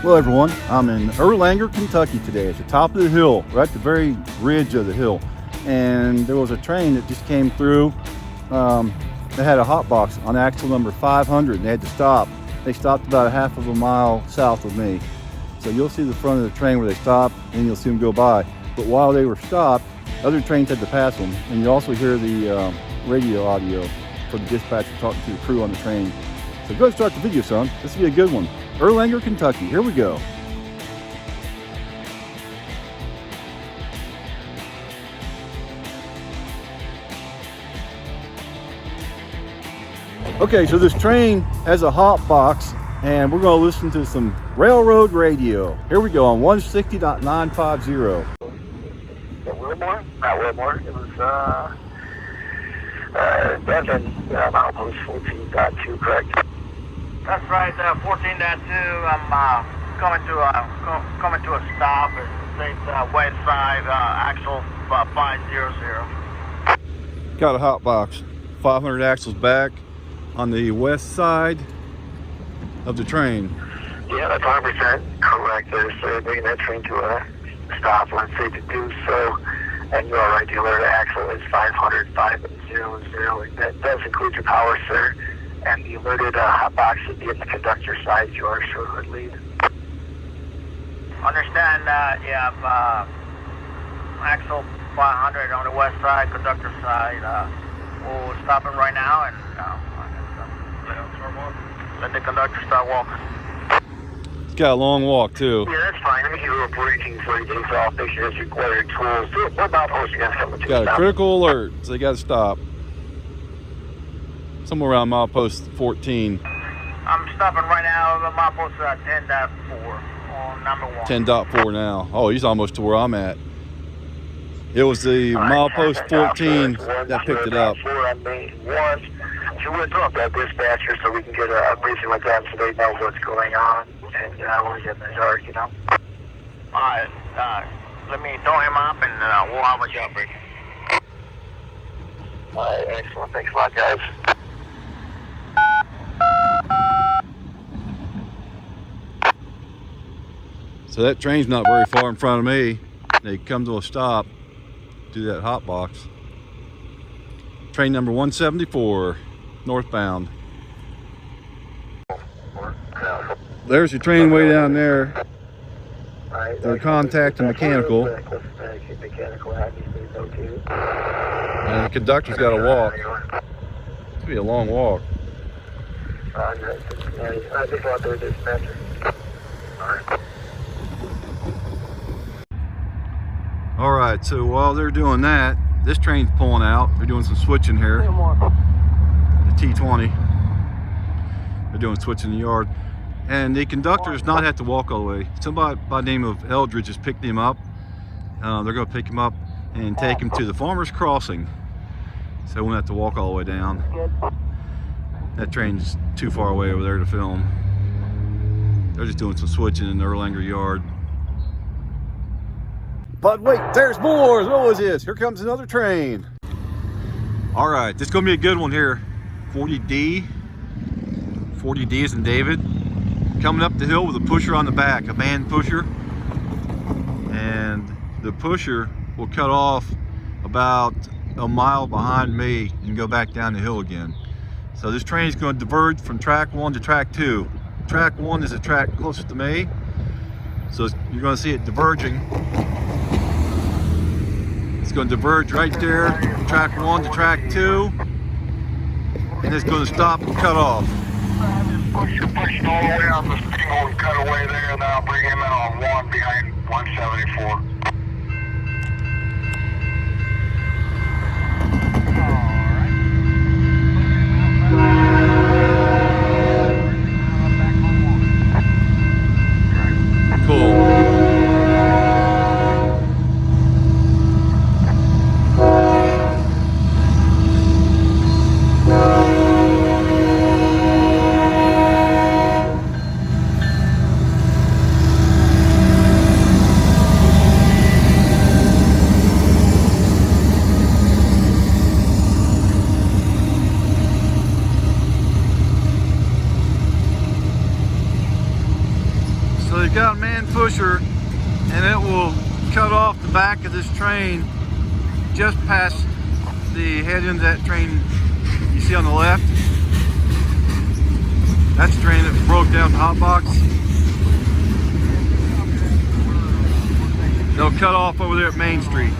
Hello everyone, I'm in Erlanger, Kentucky today. It's the top of the hill, right at the very ridge of the hill. And there was a train that just came through. They had a hot box on axle number 500 and they had to stop. They stopped about a half of a mile south of me. So you'll see the front of the train where they stopped and you'll see them go by. But while they were stopped, other trains had to pass them. And you also hear the radio audio for the dispatcher talking to the crew on the train. So go ahead and start the video, son. This will be a good one. Erlanger, Kentucky. Here we go. Okay, so this train has a hot box, and we're going to listen to some railroad radio. Here we go on 160.950. Wilmore? Not Wilmore. It was Devon, outpost 14.2, correct? That's right, 14.2. I'm coming to a stop. It states west side, axle 500. Got a hot box, 500 axles back on the west side of the train. Yeah, that's 100% correct. They're bringing that train to a stop when it's safe to do so. And you're all right, the alert axle is 500, 500. That does include your power, sir. And the alerted hot box should be at the conductor side, your short hood lead. Understand, axle 500 on the west side, conductor side. We'll stop him right now and let the conductor start walking. It's got a long walk too. Yeah, that's fine. Let me give you a briefing before he takes off. Make sure it's required tools. What about post you guys coming to? Got a critical alert, so they got to stop. Somewhere around milepost 14. I'm stopping right now at milepost 10.4 on number 1. 10.4 now. Oh, he's almost to where I'm at. It was the milepost 14 that picked it up. So we'll talk to that dispatcher so we can get a briefing like that so they know what's going on and we'll get in the dark, you know. Alright, let me throw him up and we'll have a job break. Alright, excellent. Thanks a lot, guys. So that train's not very far in front of me. They come to a stop, do that hot box. Train number 174, northbound. There's your train way down there. They're contacting mechanical. And the conductor's got to walk. It's gonna be a long walk. I just want their dispatcher. Alright. All right, so while they're doing that, this train's pulling out. They're doing some switching here. The T20. They're doing switching in the yard. And the conductor does not have to walk all the way. Somebody by the name of Eldridge is picking him up. They're going to pick him up and take him to the Farmer's Crossing. So they won't have to walk all the way down. That train's too far away over there to film. They're just doing some switching in the Erlanger yard. But wait, there's more. What was this? Here comes another train. All right, this is gonna be a good one here. 40D. 40D is in David. Coming up the hill with a pusher on the back, a man pusher. And the pusher will cut off about a mile behind me and go back down the hill again. So this train is going to diverge from track 1 to track 2. Track 1 is the track closest to me. So you're going to see it diverging. It's going to diverge right there from track 1 to track 2. And it's going to stop and cut off. Pushing all the way on the single and cut away there, and then I'll bring him in on 1 behind 174. they've got a man pusher, and it will cut off the back of this train just past the head end of that train you see on the left. That's the train that broke down the hot box. They'll cut off over there at Main Street.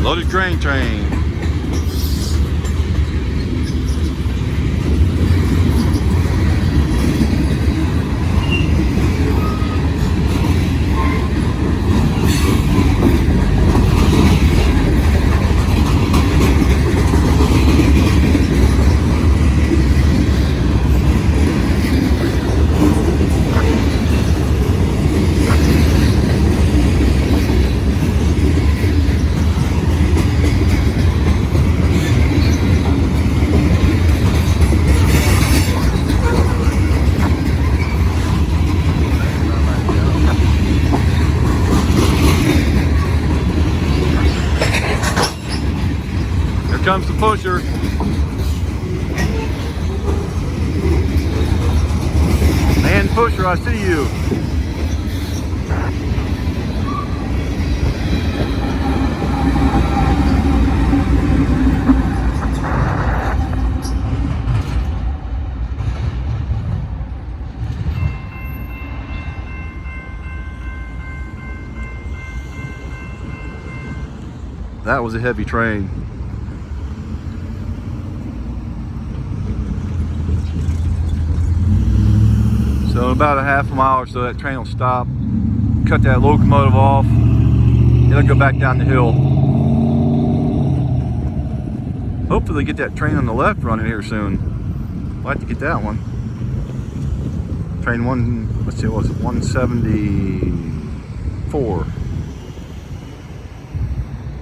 Loaded grain train. Comes the pusher. Man pusher, I see you. That was a heavy train. So in about a half a mile or so, that train will stop, cut that locomotive off, it'll go back down the hill. Hopefully get that train on the left running here soon. I'd like to get that one. Train one, let's see, what was it, 174.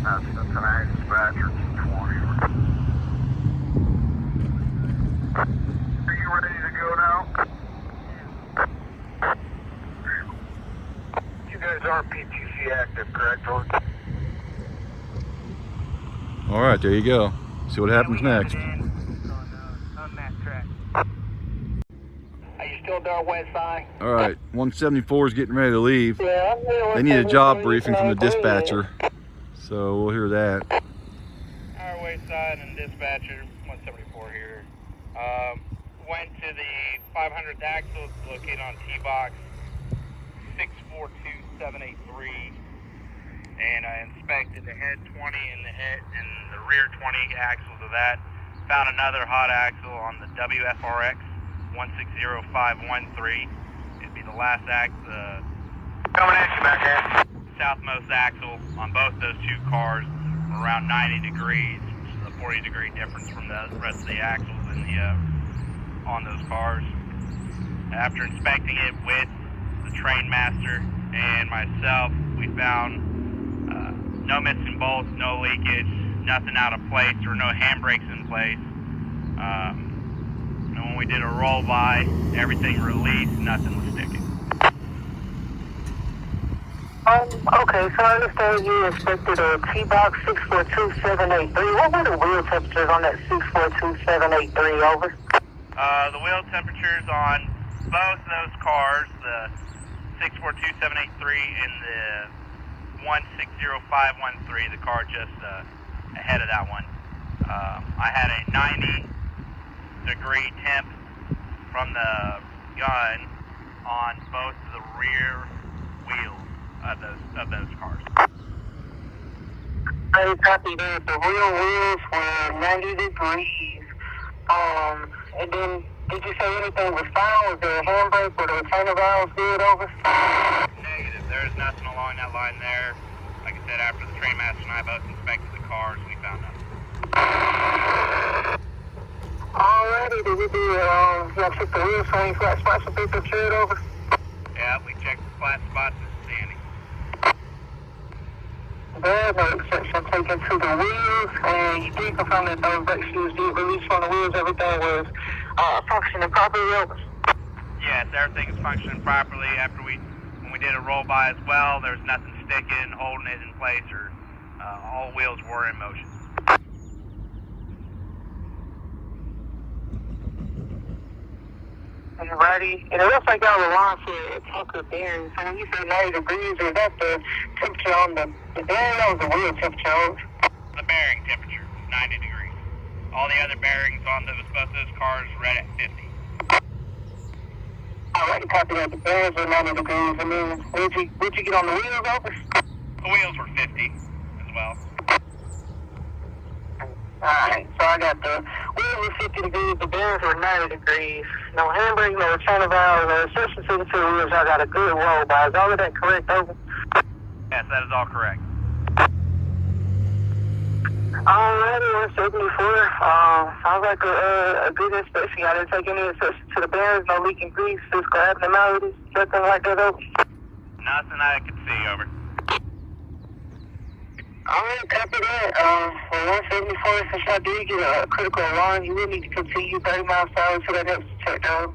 That's Cincinnati dispatcher 220. Are you ready to go now? You guys aren't PTC active, correct? All right, there you go. See what happens next. On that track. Are you still down west side? All right, 174 is getting ready to leave. Yeah. They need a job briefing from the dispatcher, so we'll hear that. Our west side and dispatcher 174 here. Went to the 500th axle located on T-box 642783, and I inspected the head 20 and the rear 20 axles of that. Found another hot axle on the WFRX 160513. It'd be the last axle, Coming at you back here. southmost axle on both those two cars, around 90 degrees, which is a 40-degree difference from the rest of the axles in the on those cars. After inspecting it with the train master and myself, we found no missing bolts, no leakage, nothing out of place, or no handbrakes in place. And when we did a roll by, everything released, nothing was sticking. Okay, so I understand you inspected a T-Box 642783. What were the wheel temperatures on that 642783, over? The wheel temperatures on both those cars, the 642783 and the 160513, the car just ahead of that one. I had a 90-degree temp from the gun on both the rear wheels of those cars. I copy that. The rear wheels were 90 degrees. And then, did you say anything was fine? Was there a handbrake or the retainer valves good, over? Negative. There is nothing along that line there. Like I said, after the trainmaster and I both inspected the cars, we found nothing. Alrighty, did you do, y'all check the wheel swing flat spots and pick up shit, over? Yeah, we checked the flat spots and standing. Bad note section taken to the wheels, and you did confirm that those brake shoes did release from the wheels. Everything was functioning properly, over? Yes, everything is functioning properly. When we did a roll by as well, there's nothing sticking, holding it in place, or all wheels were in motion. Alrighty, and it looks like y'all were on for a tanker bearing. So when you say 90 degrees, is that the temperature on the bearing or the wheel temperature, over? The bearing temperature was 90 degrees. All the other bearings on both those cars were right at 50. Alright, copy that. The bearings were 90 degrees. And then, where'd you get on the wheels, over? The wheels were 50 as well. Alright, so I got the wheels were 50 degrees, the bearings were 90 degrees. No handbrake, no retainer valve, no instruction to the two wheels. I got a good roll by. Is all of that correct, over? Yes, that is all correct. Alrighty, 174. Sounds like a good inspection. I didn't take any inspection to the bearings, no leaking grease, physical abnormalities, nothing like that, over? Nothing I could see, over. Alright, copy that. Well, 174, since I did get a critical alarm, you will need to continue 30 miles per hour to that next detector.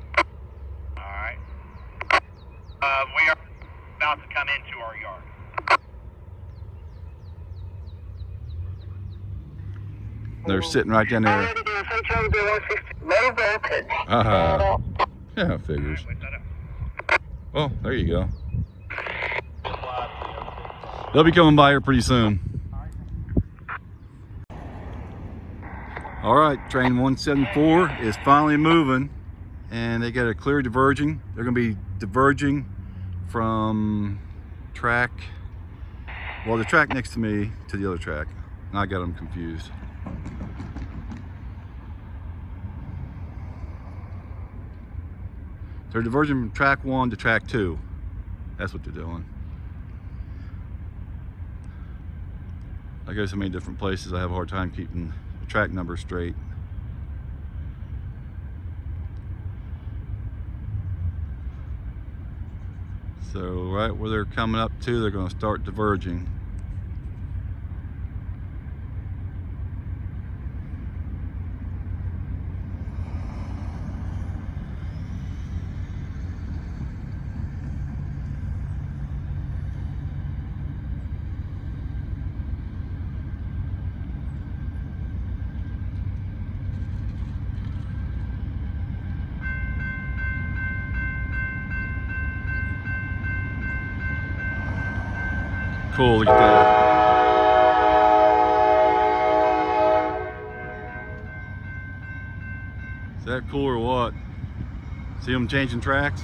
Alright. We are about to come into our yard. They're sitting right down there. Yeah, figures. Well, there you go. They'll be coming by here pretty soon. All right, train 174 is finally moving, and they got a clear diverging. They're going to be diverging from track, well, the track next to me to the other track. And I got them confused. They're diverging from track 1 to track 2. That's what they're doing. I go so many different places, I have a hard time keeping the track number straight. So right where they're coming up to, they're going to start diverging. Cool, look at that. Is that cool or what? See them changing tracks?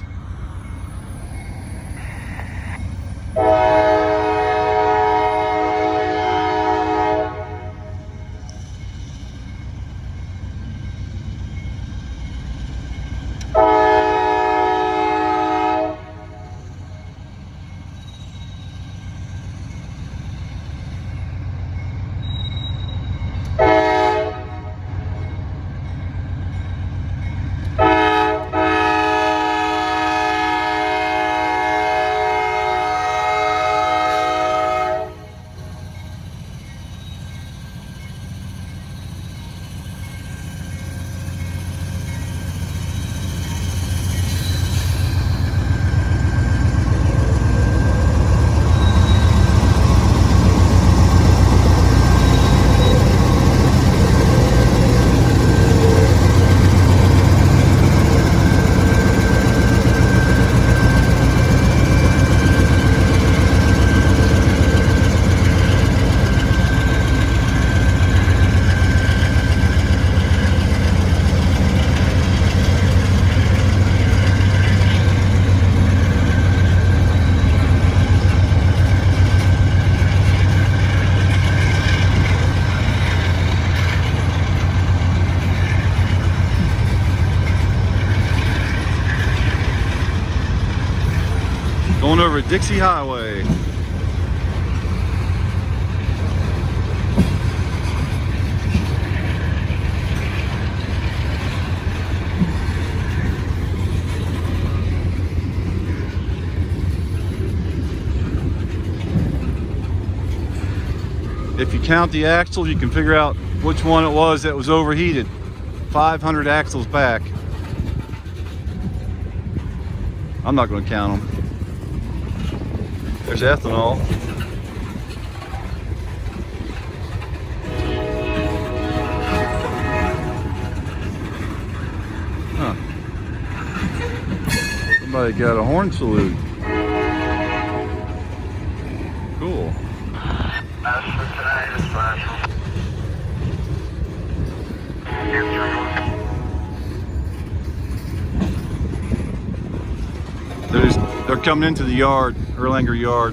Dixie Highway. If you count the axles, you can figure out which one it was that was overheated. 500 axles back. I'm not going to count them. There's ethanol. Huh. Somebody got a horn salute. Cool. That's for tonight, special. They're coming into the yard, Erlanger yard.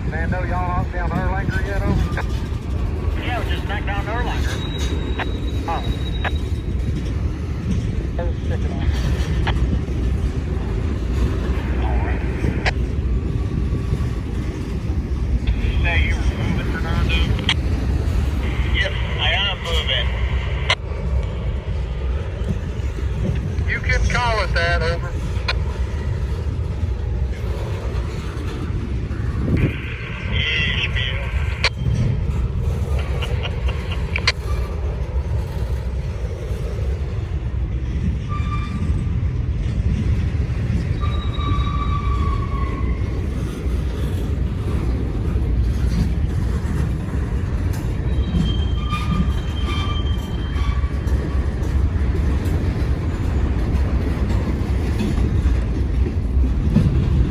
Man, no, y'all knocked down Erlanger yet, over? Yeah, we just knocked down Erlanger. Oh. I was sticking on. Say you were moving, Fernando? Yep, I am moving. You can call it that, over.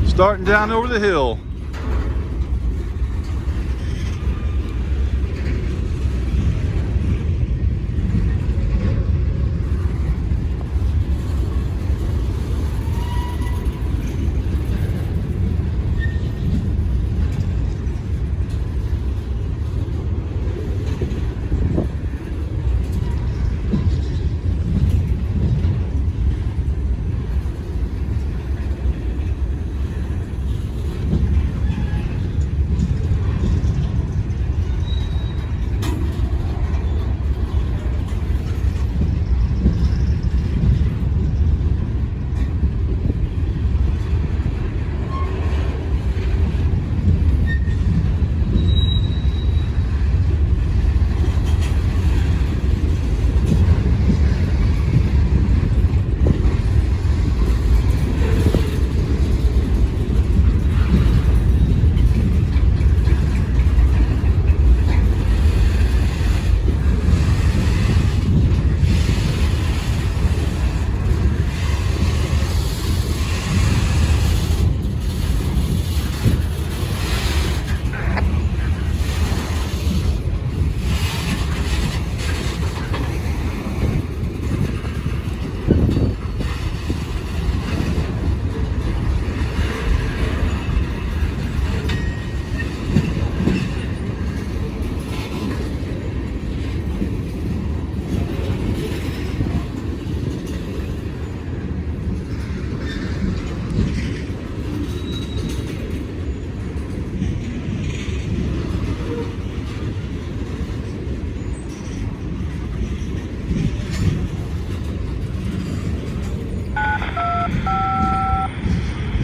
Starting down over the hill.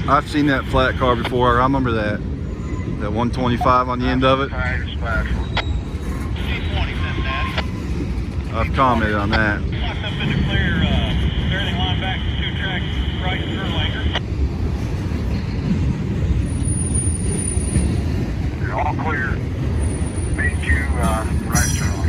I've seen that flat car before. I remember that. That 125 on the end of it. I've commented on that. Locked up in the clear, everything line back to 2 tracks right to Erlanger. You're all clear. Meet you right to Erlanger.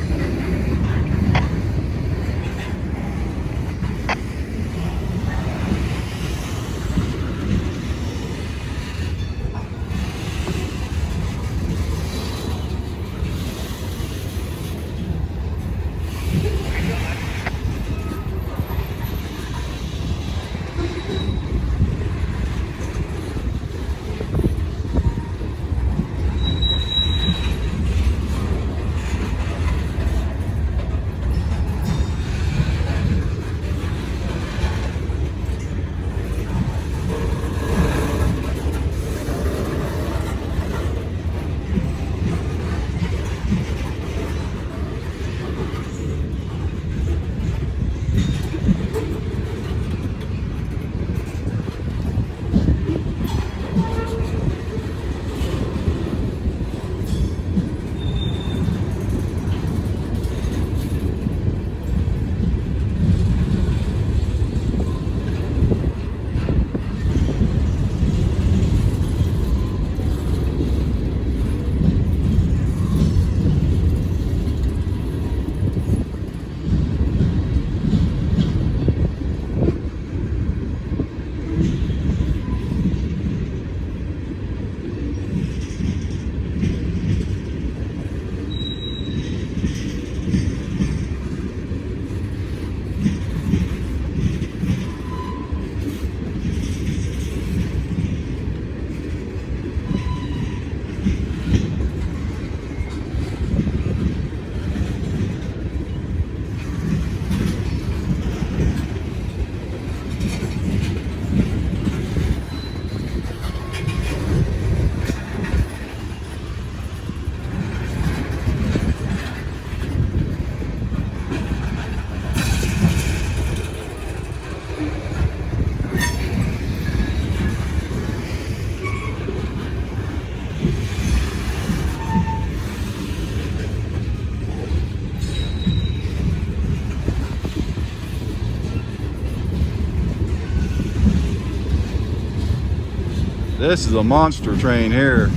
This is a monster train here.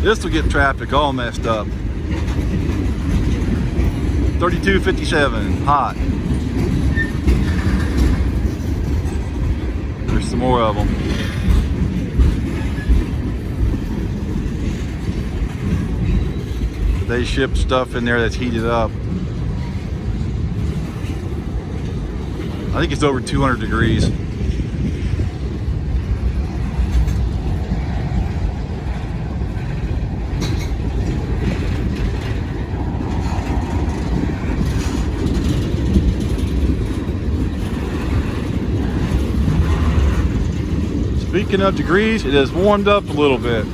This will get traffic all messed up. 3257, hot. There's some more of them. They ship stuff in there that's heated up. I think it's over 200 degrees. Speaking of degrees, it has warmed up a little bit.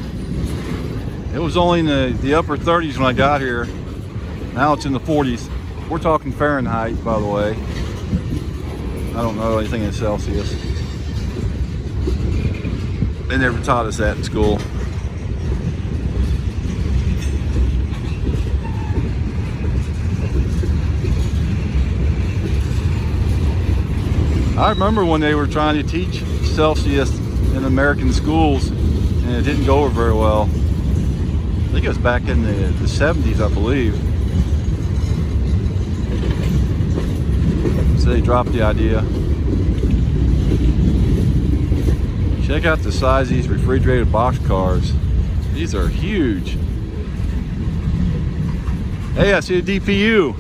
It was only in the upper 30s when I got here. Now it's in the 40s. We're talking Fahrenheit, by the way. I don't know anything in Celsius. They never taught us that in school. I remember when they were trying to teach Celsius in American schools, and it didn't go over very well. I think it was back in the 70s, I believe. So they dropped the idea. Check out the size of these refrigerated box cars. These are huge. Hey, I see a DPU.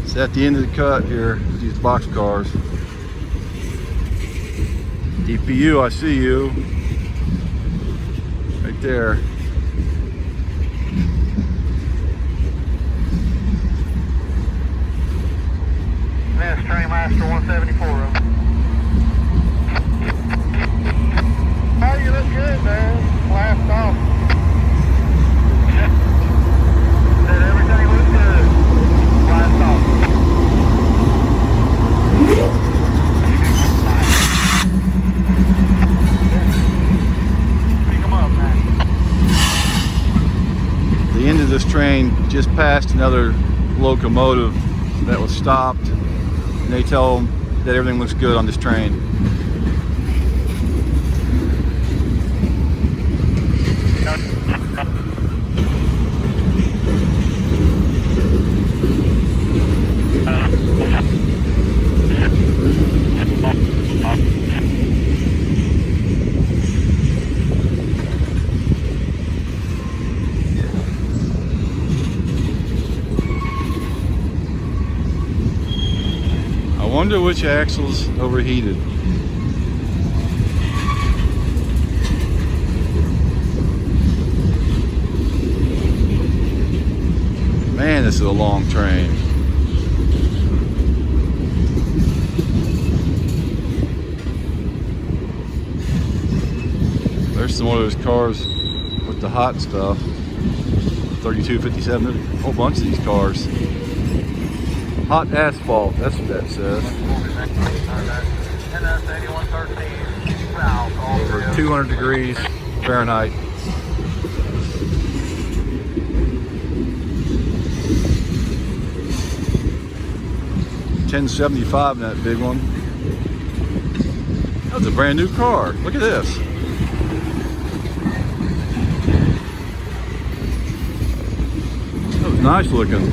It's at the end of the cut here, these box cars. DPU, I see you. Right there. That's Trainmaster 174. Oh, you look good, man. Blast off. Said everything looks good. Blast off. Pick 'em up, man. The end of this train just passed another locomotive that was stopped, and they tell them that everything looks good on this train. I wonder which axle's overheated. Man, this is a long train. There's some more of those cars with the hot stuff. 3257, a whole bunch of these cars. Hot asphalt, that's what that says. Over 200 degrees Fahrenheit. $10.75 in that big one. That's a brand new car. Look at this. That was nice looking.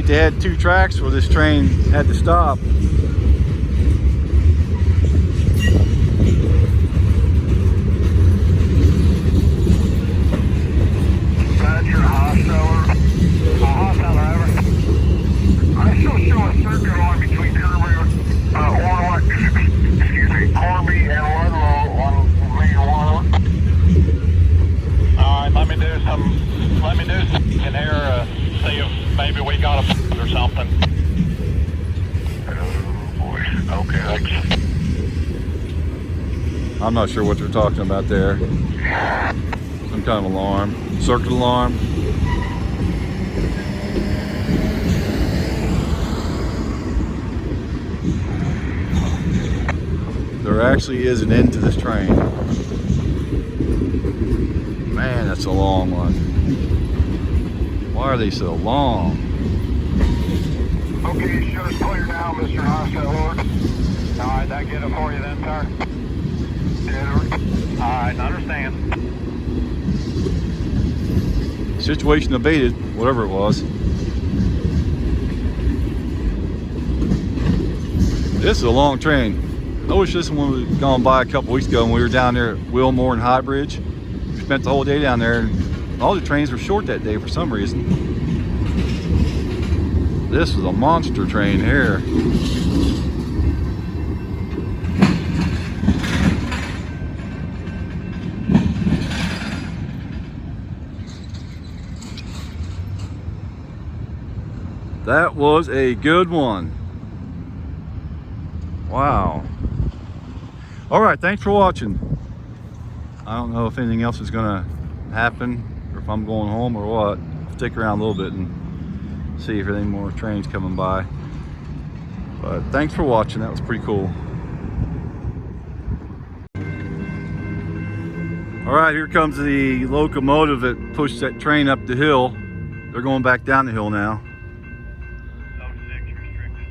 they had 2 tracks where this train had to stop. Roger, hostile. Hostile, over. I still show a circuit line between Corby and Ludlow on main 1. Alright, let me do some in here, see if maybe we got a or something. Oh boy. Okay, thanks. I'm not sure what they're talking about there. Some kind of alarm. Circuit alarm. There actually is an end to this train. Man, that's a long one. Why are they so long? Okay, show's clear now, Mr. Hostile Lord. Alright, that get it for you then, sir? Alright, understand. Situation abated, whatever it was. This is a long train. I wish this one had gone by a couple weeks ago when we were down there at Wilmore and High Bridge. We spent the whole day down there, and all the trains were short that day for some reason. This is a monster train here. That was a good one. Wow. All right, thanks for watching. I don't know if anything else is gonna happen or if I'm going home or what. Stick around a little bit and see if any more trains coming by. But thanks for watching. That was pretty cool. All right, here comes the locomotive that pushed that train up the hill. They're going back down the hill now. 06 restricted.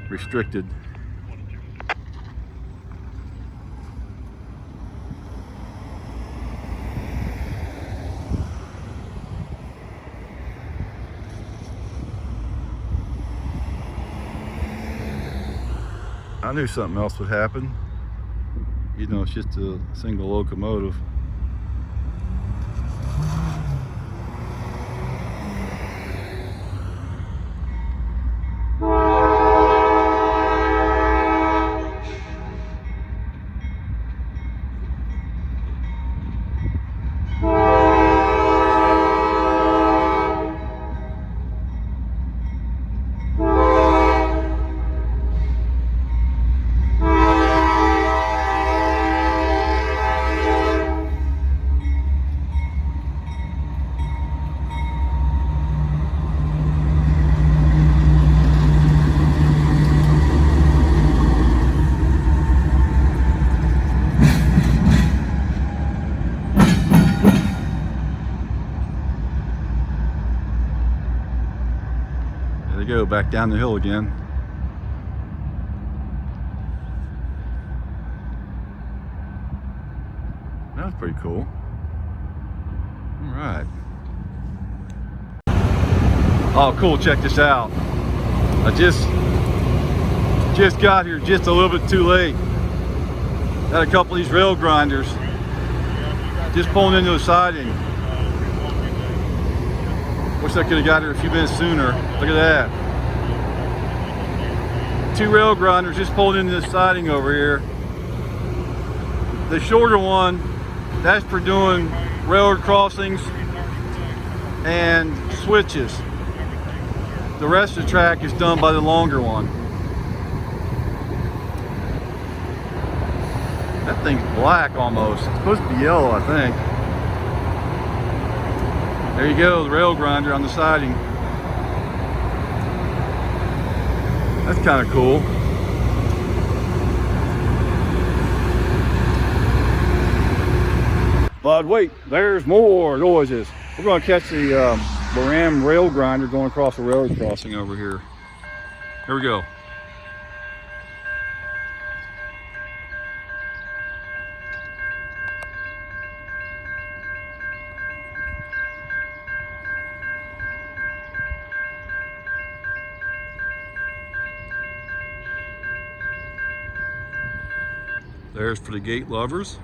Restricted. I knew something else would happen. You know, it's just a single locomotive. There they go, back down the hill again. That was pretty cool. All right. Oh, cool, check this out. I just got here just a little bit too late. Had a couple of these rail grinders just pulling into the siding. Wish I could have got here a few minutes sooner. Look at that. 2 rail grinders just pulled into the siding over here. The shorter one, that's for doing railroad crossings and switches. The rest of the track is done by the longer one. That thing's black almost. It's supposed to be yellow, I think. There you go, the rail grinder on the siding. That's kind of cool. But wait, there's more noises. We're going to catch the Ram rail grinder going across the railroad crossing over here. Here we go. There's for the gate lovers.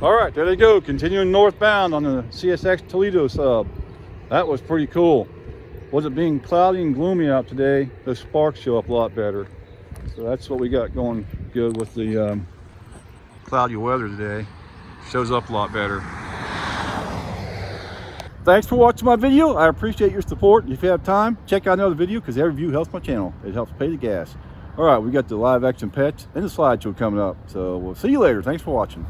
All right, there they go, continuing northbound on the CSX Toledo sub. That was pretty cool. Was it being cloudy and gloomy out today? The sparks show up a lot better. So that's what we got going good with the cloudy weather today. Shows up a lot better. Thanks for watching my video. I appreciate your support. If you have time, check out another video because every view helps my channel. It helps pay the gas. All right, we got the live action pets and the slideshow coming up. So we'll see you later. Thanks for watching.